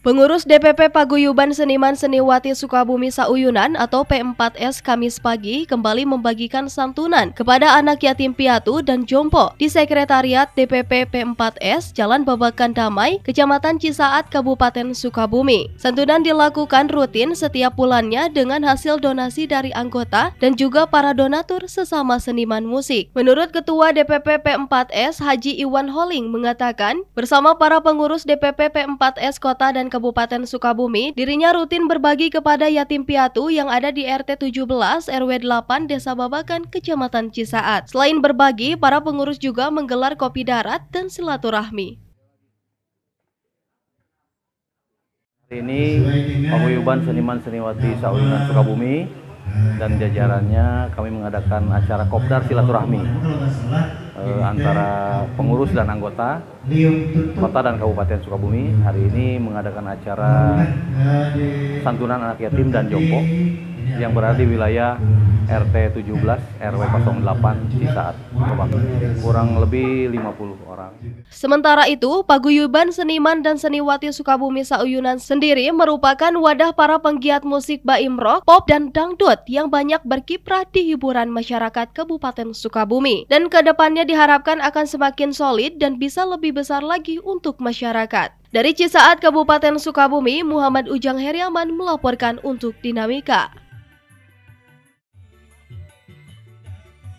Pengurus DPP Paguyuban Seniman Seniwati Sukabumi Sauyunan atau P4S Kamis pagi kembali membagikan santunan kepada anak yatim piatu dan jompo di Sekretariat DPP P4S Jalan Babakan Damai, Kecamatan Cisaat, Kabupaten Sukabumi. Santunan dilakukan rutin setiap bulannya dengan hasil donasi dari anggota dan juga para donatur sesama seniman musik. Menurut Ketua DPP P4S Haji Iwan Holing mengatakan, bersama para pengurus DPP P4S Kota dan Kabupaten Sukabumi, dirinya rutin berbagi kepada yatim piatu yang ada di RT 17 RW 8 Desa Babakan, Kecamatan Cisaat. Selain berbagi, para pengurus juga menggelar kopi darat dan silaturahmi. Hari ini Paguyuban Seniman Seniwati Sauyunan Sukabumi dan jajarannya kami mengadakan acara kopdar silaturahmi antara pengurus dan anggota Kota dan Kabupaten Sukabumi. Hari ini mengadakan acara santunan anak yatim dan jompo yang berada di wilayah RT 17 RW 08 Cisaat, kurang lebih 50 orang. Sementara itu, Paguyuban Seniman dan Seniwati Sukabumi Sauyunan sendiri merupakan wadah para penggiat musik baim rock, pop, dan dangdut yang banyak berkiprah di hiburan masyarakat Kabupaten Sukabumi. Dan kedepannya diharapkan akan semakin solid dan bisa lebih besar lagi untuk masyarakat. Dari Cisaat, Kabupaten Sukabumi, Muhammad Ujang Heriaman melaporkan untuk Dinamika.